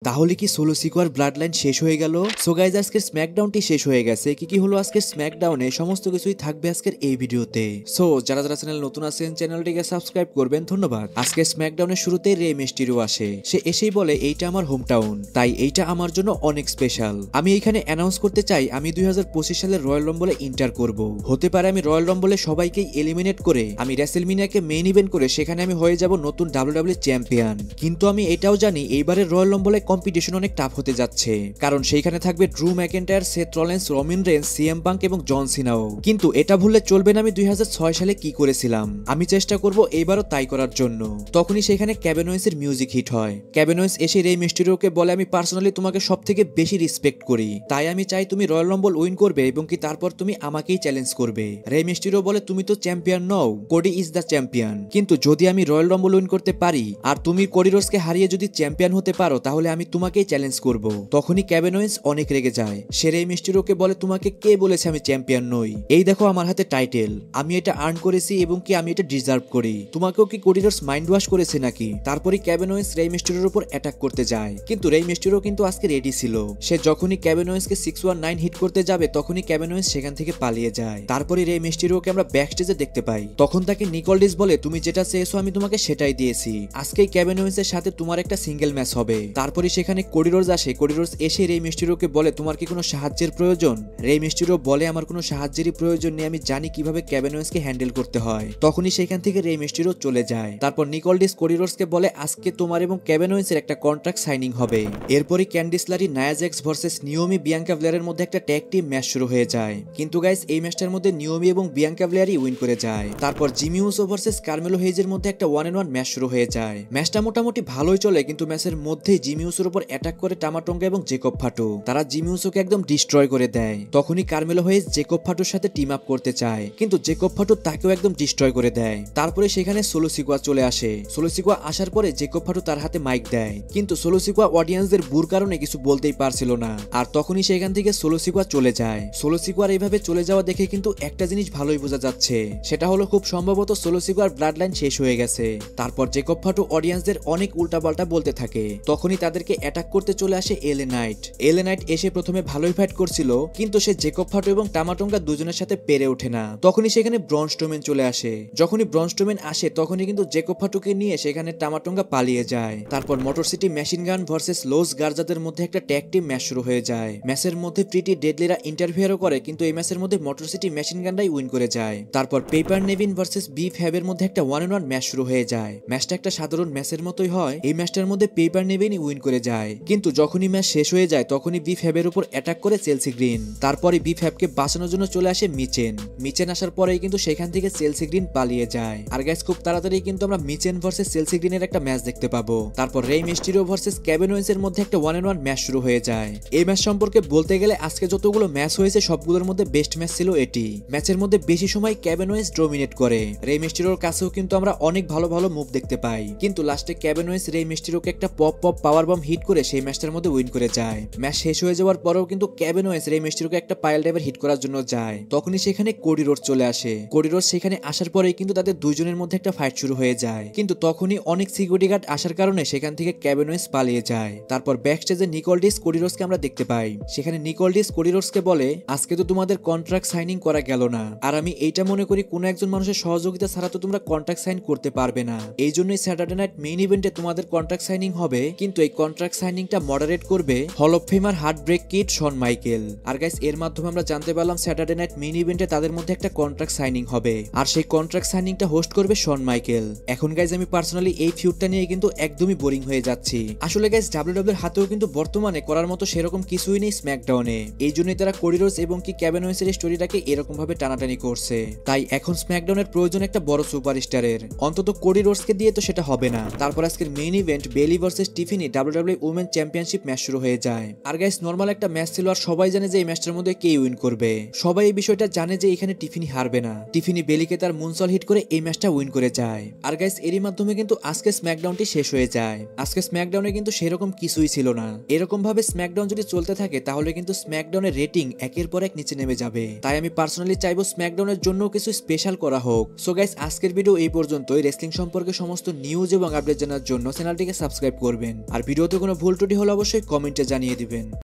তাহলে কি solo সিকোয়ার blood line শেষ হয়ে গেল? সো গাইজ আজকের স্ম্যাকডাউনটি শেষ হয়ে গেছে। কি কি হলো আজকের স্ম্যাকডাউনে সমস্ত কিছুই থাকবে আজকের এই ভিডিওতে। সো যারা যারা চ্যানেল নতুন আছেন চ্যানেলটিকে সাবস্ক্রাইব করবেন, ধন্যবাদ। আজকে স্ম্যাকডাউনের শুরুতে রে মিস্টিরিও আসে। সে এসেই বলে এইটা আমার হোম টাউন, তাই এইটা আমার জন্য অনেক স্পেশাল। আমি এইখানে অ্যানাউন্স করতে চাই আমি 2025 সালের রয়্যাল রম্বলে ইন্টার করব। হতে পারে আমি রয়্যাল রম্বলে সবাইকেই এলিমিনেট করে আমি রেসেলমিনিয়াকে মেইন ইভেন্ট করে সেখানে আমি হয়ে যাব নতুন ডাব্লিউডাব্লিউ চ্যাম্পিয়ন। কিন্তু আমি এটাও জানি এইবারের রয়্যাল রম্বলে কম্পিটিশন অনেক টাফ হতে যাচ্ছে, কারণ সেইখানে থাকবে ড্রু ম্যাকেন্টায়ার, Seth Rollins, রমিন Reigns, CM punk এবং জন সিনাও। কিন্তু এটা ভুললে চলবে না আমি 2006 সালে কি করেছিলাম। আমি চেষ্টা করব এইবারও তাই করার জন্য। তখনই সেখানে কেভিন ওয়েন্সের মিউজিক হিট হয়। কেভিন ওয়েন্স এসে রে মিস্টিরিওকে বলে আমি পার্সোনালি তোমাকে সবথেকে বেশি রেসপেক্ট করি, তাই আমি চাই তুমি রয়্যাল রম্বল উইন করবে এবং কি তারপর তুমি আমাকেই চ্যালেঞ্জ করবে। রে মিস্টিরিও বলে তুমি তো চ্যাম্পিয়ন নও, কোডি ইজ দ্য চ্যাম্পিয়ন। কিন্তু যদি আমি রয়্যাল রম্বল উইন করতে পারি আর তুমি কোডি রোডসকে হারিয়ে যদি চ্যাম্পিয়ন হতে পারো তাহলে আমি তোমাকেই চ্যালেঞ্জ করব। তখনই কেভিন ওয়েন্স অনেক রেগে যায়। সে রে মিস্টিরিওকে বলে তোমাকে কে বলেছে আমি চ্যাম্পিয়ন নই? এই দেখো আমার হাতে টাইটেল, আমি এটা আর্ন করেছি এবং কি আমি এটা ডিজার্ভ করি। তোমাকেও কি কোডি রোডস মাইন্ড ওয়াশ করেছে নাকি? তারপরে কেভিন ওয়েন্স রে মিস্টিরিওর উপর অ্যাটাক করতে যায়, কিন্তু রে মিস্টিরিও কিন্তু আজকে রেডি ছিল। সে যখনই কেভিন ওয়েন্সকে 619 হিট করতে যাবে তখনই কেভিন ওয়েন্স সেখান থেকে পালিয়ে যায়। তারপরে রে মিস্টিরিওকে আমরা ব্যাকস্টেজে দেখতে পাই। তখন তাকে নিকোলডিস বলে তুমি যেটা চেয়েছো আমি তোমাকে সেটাই দিয়েছি, আজকেই কেভিন ওয়েন্সের সাথে তোমার একটা সিঙ্গেল ম্যাচ হবে। তারপরে সেখানে কোডি রোডস আসে। কোডি রোডস এসে রে মিস্টিরিওকে বলে তোমার কি কোনো সাহায্যের প্রয়োজন? রে মিস্টিরিও বলে আমার কোনো সাহায্যেরই প্রয়োজন নেই, আমি জানি কিভাবে কেভিন ওয়েন্সকে হ্যান্ডেল করতে হয়। তখনই সেখান থেকে রে মিস্টিরিও চলে যায়। তারপর নিকোলডিস কোডি রোডসকে বলে আজকে তোমার এবং কেভিন ওয়েন্সের একটা কন্ট্রাক্ট সাইনিং হবে। এরপরই ক্যান্ডিস লারি, নায়া জ্যাক্স ভার্সেস নিওমি, বিয়াঙ্কা ব্লেয়ারের মধ্যে একটা ট্যাগ টিম ম্যাচ শুরু হয়ে যায়। কিন্তু গাইস এই ম্যাচটার মধ্যে নিওমি এবং বিয়াঙ্কা ব্লেয়ারই উইন করে যায়। তারপর জিমি উসো ভার্সেস কার্মেলো হেইজের মধ্যে একটা 1-on-1 ম্যাচ শুরু হয়ে যায়। ম্যাচটা মোটামুটি ভালোই চলে, কিন্তু ম্যাচের মধ্যেই জিমি উসোর উপর অ্যাটাক করে টামাটঙ্গা এবং জেকব ফাটো। তারা জিমি উসোকে একদম ডিস্ট্রয় করে দেয়। তখনই কার্মেলো হেইজ জেকব ফাটোর সাথে টিম আপ করতে চায়, কিন্তু জেকব ফাটো তাকেও একদম ডিস্ট্রয় করে দেয়। তারপরে সেখানে সোলো সিকোয়া চলে আসে। সোলো সিকোয়া আসার পরে জেকব ফাটো তার হাতে মাইক দেয়, কিন্তু সোলো সিকোয়া অডিয়েন্সদের বুর কারণে কিছু বলতেই পারছিল না। আর তখনই সেখান থেকে সোলো সিকোয়া চলে যায়। সোলো সিকোয়ার এইভাবে চলে যাওয়া দেখে কিন্তু একটা জিনিস ভালোই বোঝা যাচ্ছে, সেটা হলো খুব সম্ভবত সোলো সিকোয়ার ব্লাড লাইন শেষ হয়ে গেছে। তারপর জেকব ফাটো অডিয়েন্সদের অনেক উল্টাপাল্টা বলতে থাকে। তখনই তাদেরকে অ্যাটাক করতে চলে আসে এলএ নাইট। এলএ নাইট এসে প্রথমে ভালোই ফাইট করছিল, কিন্তু সে জেকব ফাটো এবং টামাটঙ্গা দুজনের সাথে পেরে ওঠে না। তখনই সেখানে ব্রন স্ট্রোম্যান চলে আসে। যখনই ব্রন স্ট্রোম্যান আসে তখনই কিন্তু জেকব ফাটোকে নিয়ে সেখানে টামাটঙ্গা পালিয়ে যায়। তারপর Motor City Machine Gun versus Los গার্জাদের মধ্যে একটা ট্যাগ টিম ম্যাচ শুরু হয়ে যায়। ম্যাচের মধ্যে প্রিটি ডেডলিরা ইন্টারফিয়ারও করে, কিন্তু এই ম্যাচের মধ্যে মোটর সিটি মেশিন গানরাই উইন করে যায়। তারপর পেপার নেভিন ভার্সেস বিফ হ্যাবের মধ্যে একটা 1-on-1 ম্যাচ শুরু হয়ে যায়। ম্যাচটা একটা সাধারণ ম্যাচের মতোই হয়। এই ম্যাচটার মধ্যে পেপার নেভিনই উইন করে যায়, কিন্তু যখনই ম্যাচ শেষ হয়ে যায় তখনই বিফ হ্যাবের উপর অ্যাটাক করে চেলসি গ্রিন। তারপরে বিফ হ্যাবকে বাঁচানোর জন্য চলে আসে মিচেন। মিচেন আসার পরেই কিন্তু সেখান থেকে চেলসি গ্রিন পালিয়ে যায়। আর গাইস খুব তাড়াতাড়ি কিন্তু আমরা মিচেন ভার্সেস চেলসি গ্রিনের একটা ম্যাচ দেখতে পাবো। তারপর রে মিস্টিরিও ভার্সেস কেভিন ওয়েন্সের মধ্যে একটা 1-on-1 ম্যাচ শুরু হয়ে যায়। এই ম্যাচ সম্পর্কে বলতে গেলে আজকে যতগুলো ম্যাচ হয়েছে সবগুলোর মধ্যে বেস্ট ম্যাচ ছিল এটি। ম্যাচের মধ্যে বেশি সময় কেভিন ওয়েন্স ডমিনেট করে। রে মিস্টিরিওর কাছেও কিন্তু আমরা অনেক ভালো ভালো মুভ দেখতে পাই, কিন্তু লাস্টে কেভিন ওয়েন্স রে মিস্টিরিওকে একটা পপ পাওয়ার বম হিট করে সেই ম্যাচটার মধ্যে উইন করে যায়। ম্যাচ শেষ হয়ে যাওয়ার পরেও কিন্তু কেভিন ওয়েন্স রে মিস্টিরিওকে একটা পাইল ড্রাইভার হিট করার জন্য যায়। তখনই সেখানে কোডি রোডস চলে আসে। কোডি রোডস সেখানে আসার পরেই কিন্তু তাদের দুইজনের মধ্যে একটা ফাইট শুরু হয়ে যায়, কিন্তু তখনই অনেক সিকিউরিটি গার্ড আসার কারণে সেখান থেকে কেভিন ওয়েন্স পালিয়ে যায়। তারপর ব্যাকস্টেজে নিকোলডিস কোডি রোডসকে আমরা দেখতে পাই। সেখানে নিকোলডিস কোডি রোডসকে বলে আজকে তো তোমাদের কন্ট্রাক্ট সাইনিং করা গেল না, আর আমি এইটা মনে করি কোনো একজন মানুষের সহযোগিতা ছাড়া তো তোমরা কন্ট্রাক্ট সাইন করতে পারবে না। এই জন্যই স্যাটারডে নাইট মেইন ইভেন্টে তোমাদের কন্ট্রাক্ট সাইনিং হবে, কিন্তু এই কন্ট্রাক্ট সাইনিংটা মডারেট করবে hall of famer heartbreak kid Shawn Michael. আর গাইস এর মাধ্যমে আমরা জানতে পারলাম স্যাটারডে নাইট মেইন ইভেন্টে তাদের মধ্যে একটা কন্ট্রাক্ট সাইনিং হবে, আর সেই কন্ট্রাক্ট সাইনিংটা হোস্ট করবে শন মাইকেল। এখন গাইস আমি পার্সোনালি এই ফিউডটা নিয়ে কিন্তু একদমই বোরিং হয়ে যাচ্ছি। আসলে গাইস ডাব্লিউডাব্লিউ এর হাতেও কিন্তু বর্তমানে করার মতো সেরকম কিছুই নেই স্ম্যাকডাউনে। এই জন্যই তারা কোডি রোডস এবং কি কেভিন ওয়েন্সের স্টোরিটাকে এরকম ভাবে টানাটানি করছে। তাই এখন স্ম্যাকডাউনের প্রয়োজন একটা বড় সুপারস্টারের, অন্তত কোডি রোডসকে দিয়ে তো সেটা হবে না। তারপর আজকের মেইন ইভেন্ট বেলি versus Tiffany WWE women championship match শুরু হয়ে যায়। আর গাইস নরমাল একটা ম্যাচ ছিল, আর সবাই জানে যে এই ম্যাচটার মধ্যে কে উইন করবে। সবাই এই বিষয়টা জানে যে এখানে টিফিনি হারবে না। টিফিনি বেলিকে তার মুনসল হিট করে এই ম্যাচটা উইন করে যায়। আর গাইস এরই মাধ্যমে কিন্তু আজকে স্ম্যাকডাউনটি শেষ হয়ে যায়। আজকে স্ম্যাকডাউনে কিন্তু সেরকম কিছুই ছিল না। এরকম ভাবে স্ম্যাকডাউন যদি চলতে থাকে তাহলে কিন্তু স্ম্যাকডাউনের রেটিং একের পর এক নিচে নেমে যাবে। তাই আমি পার্সোনালি চাইবো স্ম্যাকডাউনের জন্য কিছু স্পেশাল করা হোক। সো গাইস আজকের ভিডিও এই পর্যন্তই। রেসলিং সম্পর্কে সমস্ত নিউজ এবং আপডেট জানার জন্য চ্যানেলটিকে সাবস্ক্রাইব করবেন, আর ভিডিও ভিডিওতে কোনো ভুল ত্রুটি হলে অবশ্যই কমেন্টে জানিয়ে দিবেন।